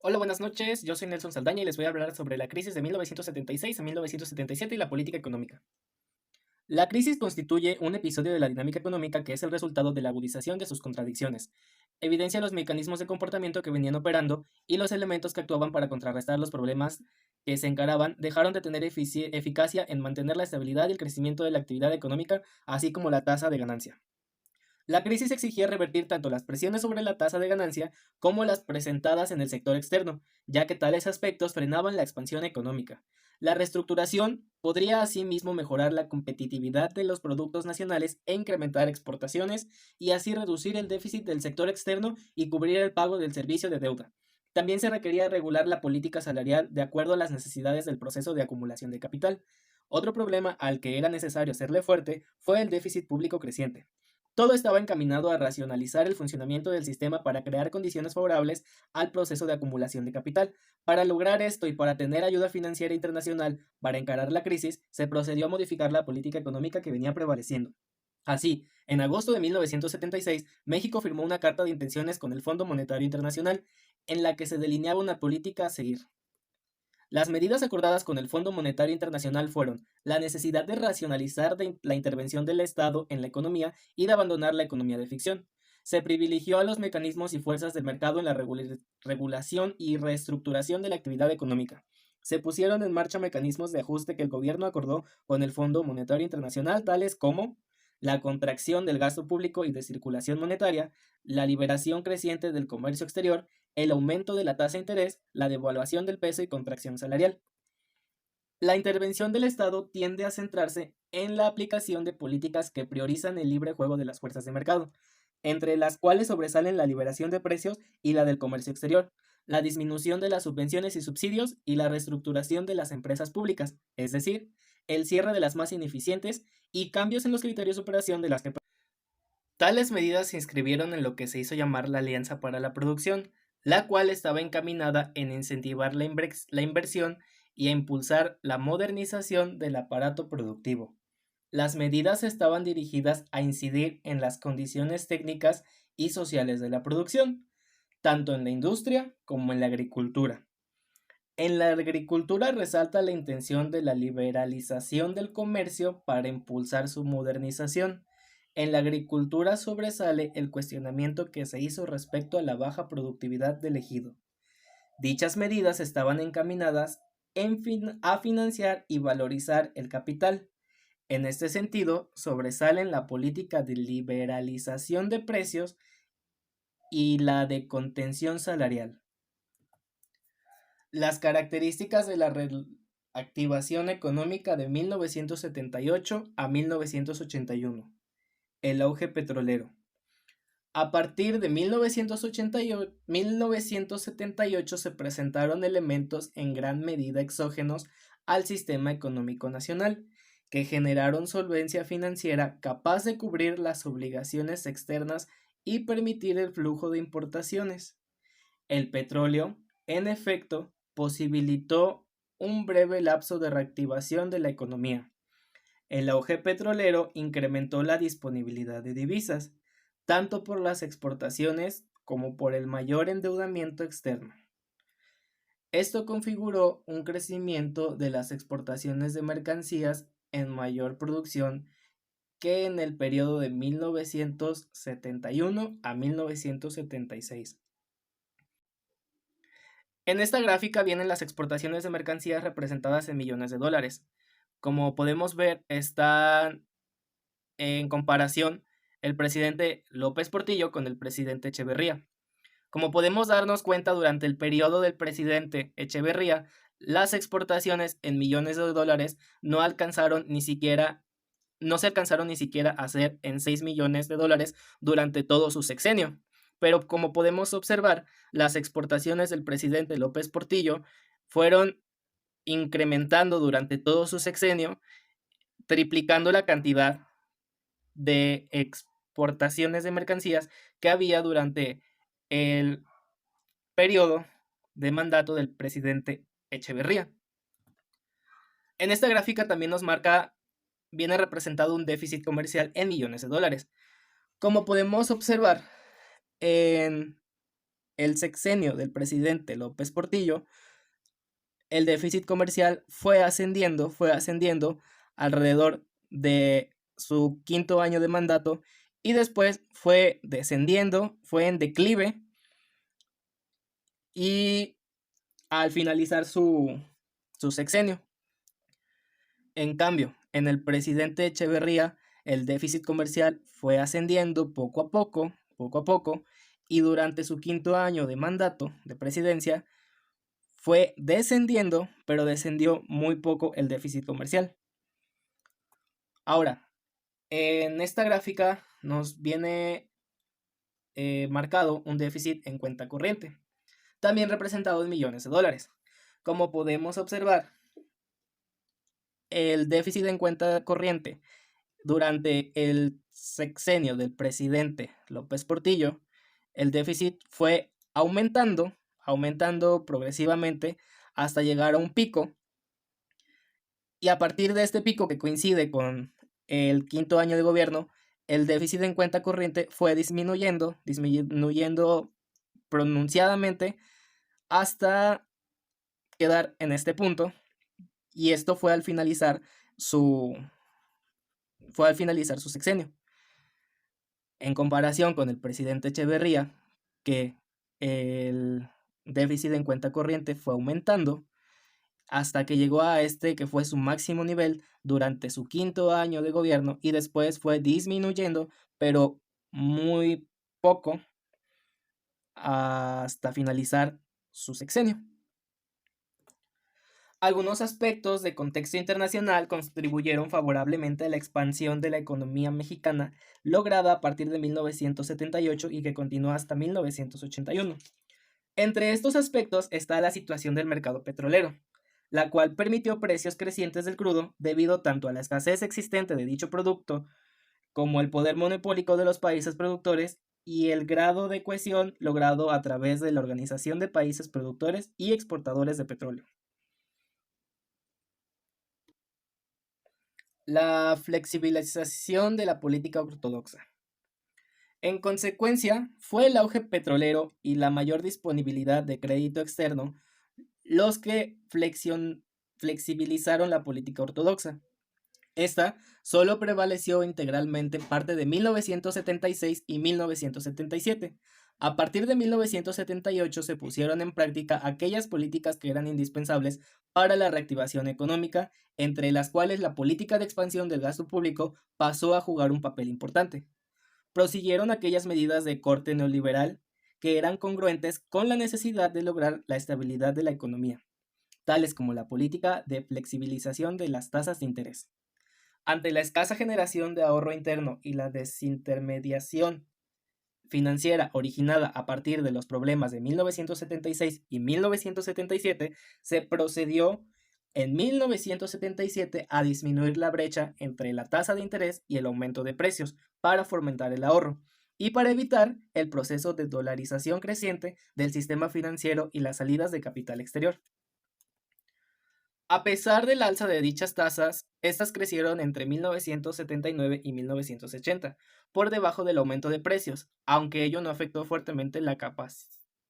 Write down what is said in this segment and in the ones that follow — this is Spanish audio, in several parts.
Hola, buenas noches. Yo soy Nelson Saldaña y les voy a hablar sobre la crisis de 1976 a 1977 y la política económica. La crisis constituye un episodio de la dinámica económica que es el resultado de la agudización de sus contradicciones. Evidencia los mecanismos de comportamiento que venían operando y los elementos que actuaban para contrarrestar los problemas que se encaraban dejaron de tener eficacia en mantener la estabilidad y el crecimiento de la actividad económica, así como la tasa de ganancia. La crisis exigía revertir tanto las presiones sobre la tasa de ganancia como las presentadas en el sector externo, ya que tales aspectos frenaban la expansión económica. La reestructuración podría asimismo mejorar la competitividad de los productos nacionales e incrementar exportaciones y así reducir el déficit del sector externo y cubrir el pago del servicio de deuda. También se requería regular la política salarial de acuerdo a las necesidades del proceso de acumulación de capital. Otro problema al que era necesario hacerle fuerte fue el déficit público creciente. Todo estaba encaminado a racionalizar el funcionamiento del sistema para crear condiciones favorables al proceso de acumulación de capital. Para lograr esto y para tener ayuda financiera internacional para encarar la crisis, se procedió a modificar la política económica que venía prevaleciendo. Así, en agosto de 1976, México firmó una carta de intenciones con el Fondo Monetario Internacional, en la que se delineaba una política a seguir. Las medidas acordadas con el Fondo Monetario Internacional fueron la necesidad de racionalizar la intervención del Estado en la economía y de abandonar la economía de ficción. Se privilegió a los mecanismos y fuerzas del mercado en la regulación y reestructuración de la actividad económica. Se pusieron en marcha mecanismos de ajuste que el gobierno acordó con el Fondo Monetario Internacional, tales como la contracción del gasto público y de circulación monetaria, la liberación creciente del comercio exterior, el aumento de la tasa de interés, la devaluación del peso y contracción salarial. La intervención del Estado tiende a centrarse en la aplicación de políticas que priorizan el libre juego de las fuerzas de mercado, entre las cuales sobresalen la liberación de precios y la del comercio exterior, la disminución de las subvenciones y subsidios y la reestructuración de las empresas públicas, es decir, el cierre de las más ineficientes y cambios en los criterios de operación de las que. Tales medidas se inscribieron en lo que se hizo llamar la Alianza para la Producción, la cual estaba encaminada en incentivar la inversión y a impulsar la modernización del aparato productivo. Las medidas estaban dirigidas a incidir en las condiciones técnicas y sociales de la producción, tanto en la industria como en la agricultura. En la agricultura resalta la intención de la liberalización del comercio para impulsar su modernización. En la agricultura sobresale el cuestionamiento que se hizo respecto a la baja productividad del ejido. Dichas medidas estaban encaminadas a financiar y valorizar el capital. En este sentido, sobresalen la política de liberalización de precios y la de contención salarial. Las características de la reactivación económica de 1978 a 1981. El auge petrolero. A partir de 1978 se presentaron elementos en gran medida exógenos al sistema económico nacional, que generaron solvencia financiera capaz de cubrir las obligaciones externas y permitir el flujo de importaciones. El petróleo, en efecto, posibilitó un breve lapso de reactivación de la economía. El auge petrolero incrementó la disponibilidad de divisas, tanto por las exportaciones como por el mayor endeudamiento externo. Esto configuró un crecimiento de las exportaciones de mercancías en mayor producción que en el periodo de 1971 a 1976. En esta gráfica vienen las exportaciones de mercancías representadas en millones de dólares. Como podemos ver, están en comparación el presidente López Portillo con el presidente Echeverría. Como podemos darnos cuenta, durante el periodo del presidente Echeverría, las exportaciones en millones de dólares no se alcanzaron ni siquiera a hacer en 6 millones de dólares durante todo su sexenio. Pero como podemos observar, las exportaciones del presidente López Portillo fueron incrementando durante todo su sexenio, triplicando la cantidad de exportaciones de mercancías que había durante el periodo de mandato del presidente Echeverría. En esta gráfica también viene representado un déficit comercial en millones de dólares. Como podemos observar, en el sexenio del presidente López Portillo, el déficit comercial fue ascendiendo alrededor de su quinto año de mandato y después fue descendiendo, fue en declive y al finalizar su sexenio. En cambio, en el presidente Echeverría, el déficit comercial fue ascendiendo poco a poco, y durante su quinto año de mandato de presidencia fue descendiendo, pero descendió muy poco el déficit comercial. Ahora, en esta gráfica nos viene marcado un déficit en cuenta corriente, también representado en millones de dólares. Como podemos observar, el déficit en cuenta corriente durante el sexenio del presidente López Portillo, el déficit fue aumentando progresivamente hasta llegar a un pico, y a partir de este pico que coincide con el quinto año de gobierno, el déficit en cuenta corriente fue disminuyendo pronunciadamente hasta quedar en este punto, y esto su fue al finalizar su sexenio. En comparación con el presidente Echeverría, que el déficit en cuenta corriente fue aumentando hasta que llegó a este que fue su máximo nivel durante su quinto año de gobierno, y después fue disminuyendo, pero muy poco, hasta finalizar su sexenio. Algunos aspectos de contexto internacional contribuyeron favorablemente a la expansión de la economía mexicana, lograda a partir de 1978 y que continuó hasta 1981. Entre estos aspectos está la situación del mercado petrolero, la cual permitió precios crecientes del crudo debido tanto a la escasez existente de dicho producto como el poder monopólico de los países productores y el grado de cohesión logrado a través de la Organización de Países Productores y Exportadores de Petróleo. La flexibilización de la política ortodoxa. En consecuencia, fue el auge petrolero y la mayor disponibilidad de crédito externo los que flexibilizaron la política ortodoxa. Esta solo prevaleció integralmente parte de 1976 y 1977. A partir de 1978 se pusieron en práctica aquellas políticas que eran indispensables para la reactivación económica, entre las cuales la política de expansión del gasto público pasó a jugar un papel importante. Prosiguieron aquellas medidas de corte neoliberal que eran congruentes con la necesidad de lograr la estabilidad de la economía, tales como la política de flexibilización de las tasas de interés. Ante la escasa generación de ahorro interno y la desintermediación financiera originada a partir de los problemas de 1976 y 1977, se procedió en 1977 a disminuir la brecha entre la tasa de interés y el aumento de precios para fomentar el ahorro y para evitar el proceso de dolarización creciente del sistema financiero y las salidas de capital exterior. A pesar del alza de dichas tasas, estas crecieron entre 1979 y 1980, por debajo del aumento de precios, aunque ello no afectó fuertemente la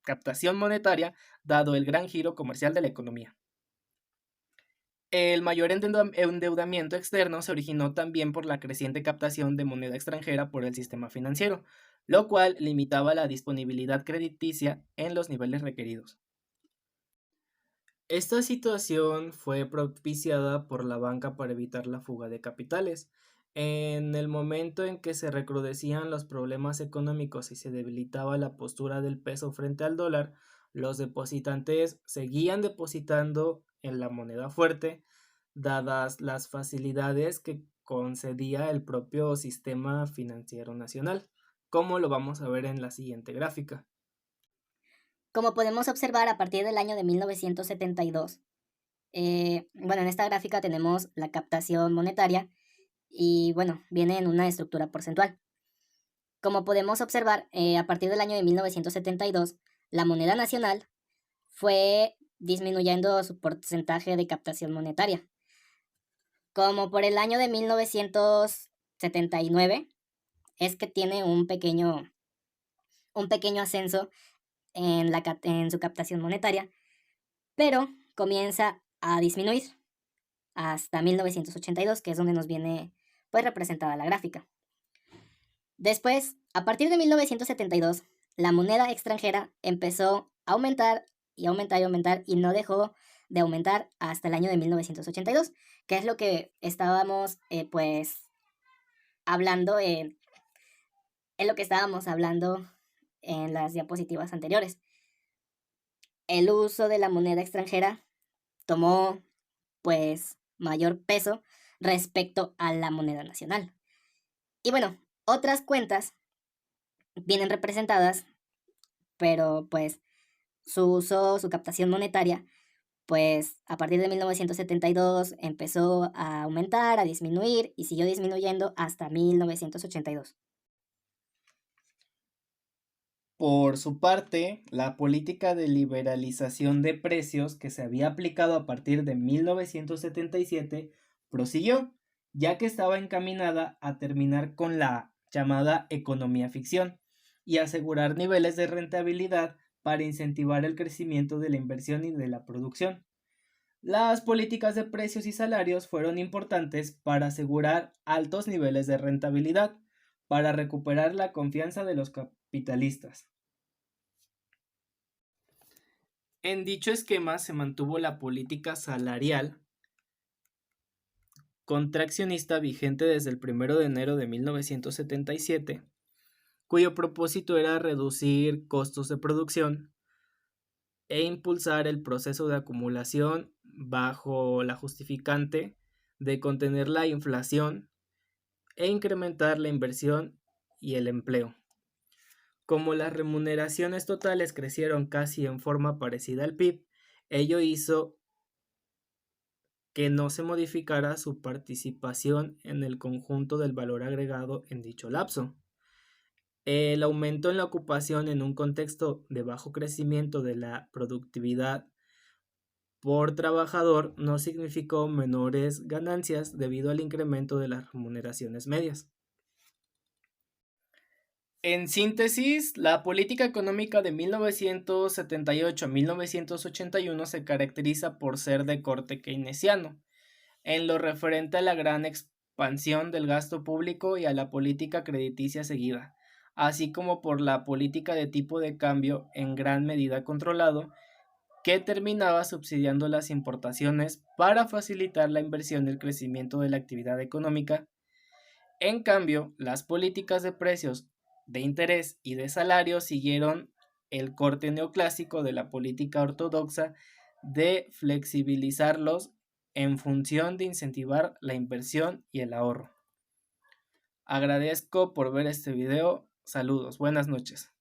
captación monetaria, dado el gran giro comercial de la economía. El mayor endeudamiento externo se originó también por la creciente captación de moneda extranjera por el sistema financiero, lo cual limitaba la disponibilidad crediticia en los niveles requeridos. Esta situación fue propiciada por la banca para evitar la fuga de capitales. En el momento en que se recrudecían los problemas económicos y se debilitaba la postura del peso frente al dólar, los depositantes seguían depositando en la moneda fuerte, dadas las facilidades que concedía el propio sistema financiero nacional, como lo vamos a ver en la siguiente gráfica. Como podemos observar, a partir del año de 1972, en esta gráfica tenemos la captación monetaria y, viene en una estructura porcentual. Como podemos observar, a partir del año de 1972, la moneda nacional fue disminuyendo su porcentaje de captación monetaria. Como por el año de 1979, es que tiene un pequeño ascenso en su captación monetaria, pero comienza a disminuir hasta 1982, que es donde nos viene pues representada la gráfica. Después, a partir de 1972, la moneda extranjera empezó a aumentar y aumentar y aumentar y no dejó de aumentar hasta el año de 1982, que es lo que estábamos pues hablando en lo que estábamos hablando en las diapositivas anteriores. El uso de la moneda extranjera tomó pues mayor peso respecto a la moneda nacional. Y bueno, otras cuentas vienen representadas, pero pues su uso, su captación monetaria, pues a partir de 1972 empezó a aumentar, a disminuir y siguió disminuyendo hasta 1982. Por su parte, la política de liberalización de precios que se había aplicado a partir de 1977 prosiguió, ya que estaba encaminada a terminar con la llamada economía ficción y asegurar niveles de rentabilidad para incentivar el crecimiento de la inversión y de la producción. Las políticas de precios y salarios fueron importantes para asegurar altos niveles de rentabilidad, para recuperar la confianza de los capitalistas. En dicho esquema se mantuvo la política salarial contraccionista vigente desde el 1 de enero de 1977, cuyo propósito era reducir costos de producción e impulsar el proceso de acumulación bajo la justificante de contener la inflación e incrementar la inversión y el empleo. Como las remuneraciones totales crecieron casi en forma parecida al PIB, ello hizo que no se modificara su participación en el conjunto del valor agregado en dicho lapso. El aumento en la ocupación en un contexto de bajo crecimiento de la productividad por trabajador no significó menores ganancias debido al incremento de las remuneraciones medias. En síntesis, la política económica de 1978 a 1981 se caracteriza por ser de corte keynesiano, en lo referente a la gran expansión del gasto público y a la política crediticia seguida, así como por la política de tipo de cambio en gran medida controlado, que terminaba subsidiando las importaciones para facilitar la inversión y el crecimiento de la actividad económica. En cambio, las políticas de precios, de interés y de salario siguieron el corte neoclásico de la política ortodoxa de flexibilizarlos en función de incentivar la inversión y el ahorro. Agradezco por ver este video. Saludos, buenas noches.